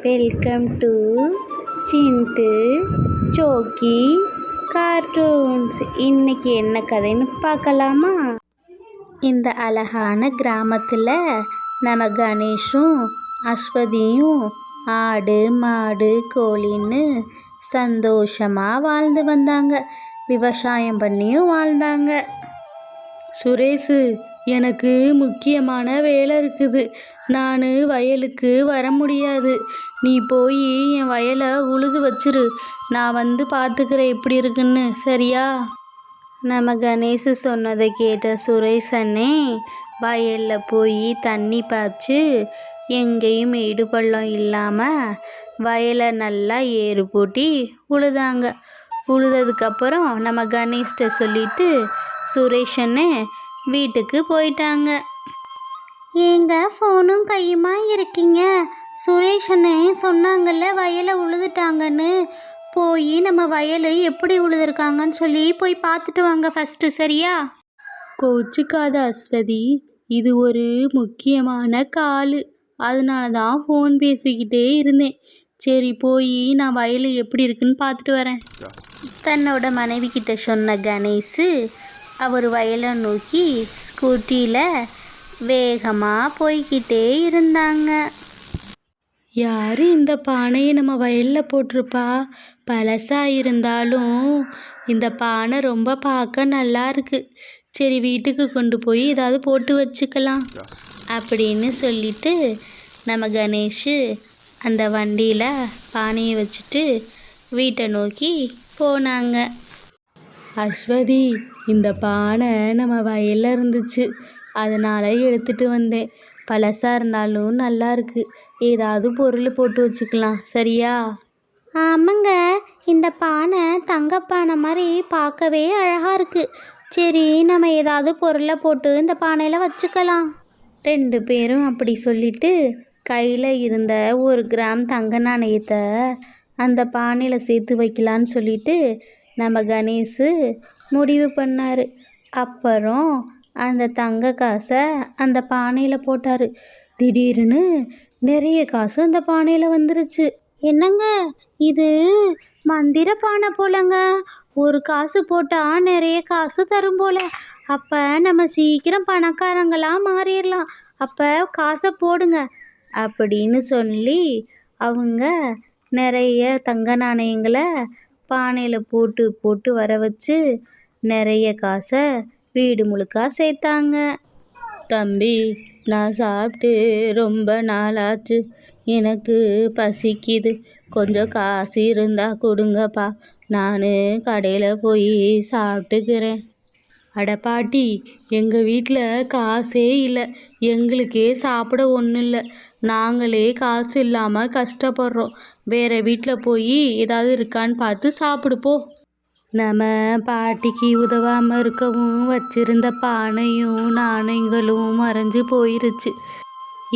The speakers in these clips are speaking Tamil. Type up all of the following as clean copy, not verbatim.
வெல்கம் டு சிண்டு ஜோக்கி கார்ட்டூன்ஸ். இன்னைக்கு என்ன கதைன்னு பார்க்கலாமா? இந்த அழகான கிராமத்தில் நம்ம கணேஷும் அஸ்வதியும் ஆடு மாடு கோழின்னு சந்தோஷமாக வாழ்ந்து வந்தாங்க. விவசாயம் பண்ணியும் வாழ்ந்தாங்க. சுரேஷு, எனக்கு முக்கியமான வேலை இருக்குது. நான் வயலுக்கு வர முடியாது. நீ போய் என் வயலை உழுது வச்சிரு. நான் வந்து பார்த்துக்கிறேன் எப்படி இருக்குன்னு, சரியா? நம்ம கணேஷ் சொன்னதை கேட்ட சுரேஷ் அண்ணே வயலில் போய் தண்ணி பாய்ச்சி எங்கேயும் மேடு பள்ளம் இல்லாமல் வயலை நல்லா ஏறு பூட்டி உழுதாங்க. உழுததுக்கப்புறம் நம்ம கணேஷ்ட சொல்லிட்டு சுரேஷ் அண்ணே வீட்டுக்கு போயிட்டாங்க. ஏங்க ஃபோனும் கையுமா இருக்கீங்க? சுரேஷ் அண்ணே சொன்னாங்கல்ல வயலை உழுதுட்டாங்கன்னு. போய் நம்ம வயல் எப்படி உழுதுருக்காங்கன்னு சொல்லி போய் பார்த்துட்டு வாங்க ஃபஸ்ட்டு, சரியா? கோச்சுக்காத அஸ்வதி, இது ஒரு முக்கியமான கால். அதனால தான் ஃபோன் பேசிக்கிட்டே இருந்தேன். சரி, போய் நான் வயல் எப்படி இருக்குன்னு பார்த்துட்டு வரேன். தன்னோட மனைவி கிட்ட சொன்ன கணேஷ் அவர் வயலை நோக்கி ஸ்கூட்டியில் வேகமாக போய்கிட்டே இருந்தாங்க. யார் இந்த பானையை நம்ம வயலில் போட்டிருப்பா? பழசாக இருந்தாலும் இந்த பானை ரொம்ப பார்க்க நல்லா இருக்கு. சரி, வீட்டுக்கு கொண்டு போய் ஏதாவது போட்டு வச்சுக்கலாம் அப்படின்னு சொல்லிட்டு நம்ம கணேஷ் அந்த வண்டியில் பானையை வச்சுட்டு வீட்டை நோக்கி போனாங்க. அஸ்வதி, இந்த பானை நம்ம வயலில் இருந்துச்சு, அதனால் எடுத்துகிட்டு வந்தேன். பழசாக இருந்தாலும் நல்லா இருக்கு. ஏதாவது பொருள் போட்டு வச்சுக்கலாம், சரியா? ஆமாங்க, இந்த பானை தங்கப்பானை மாதிரி பார்க்கவே அழகாக இருக்குது. சரி, நம்ம ஏதாவது பொருளை போட்டு இந்த பானையில் வச்சுக்கலாம். 2 பேரும் அப்படி சொல்லிட்டு கையில் இருந்த 1 கிராம் தங்க நாணயத்தை அந்த பானையில் சேர்த்து வைக்கலான்னு சொல்லிட்டு நம்ம கணேஷ் முடிவு பண்ணார். அப்புறம் அந்த தங்க காசை அந்த பானையில் போட்டார். திடீர்னு நிறைய காசு அந்த பானையில் வந்துருச்சு. என்னங்க இது? மந்திர பானை போலங்க. 1 காசு போட்டால் நிறைய காசு தரும் போல. அப்போ நம்ம சீக்கிரம் பணக்காரங்களாக மாறிடலாம். அப்போ காசை போடுங்க அப்படின்னு சொல்லி அவங்க நிறைய தங்க நாணயங்களை பானையில் போட்டு போட்டு வர வச்சு நிறைய காசை வீடு முழுக்க சேர்த்தாங்க. தம்பி, நான் சாப்பிட்டு ரொம்ப நாளாச்சு. எனக்கு பசிக்குது. கொஞ்சம் காசு இருந்தால் கொடுங்கப்பா. நான் கடையில் போய் சாப்பிட்டுக்கிறேன். அட பாட்டி, எங்கள் வீட்டில் காசே இல்லை. எங்களுக்கே சாப்பிட ஒன்றும் இல்லை. நாங்களே காசு இல்லாமல் கஷ்டப்படுறோம். வேறு வீட்டில் போய் ஏதாவது இருக்கான்னு பார்த்து சாப்பிடுப்போ. நம்ம பாட்டிக்கு உதவாமல் இருக்கவும் வச்சிருந்த பானையும் நாணயங்களும் மறைஞ்சு போயிருச்சு.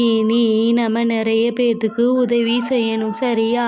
இனி நம்ம நிறைய பேத்துக்கு உதவி செய்யணும், சரியா?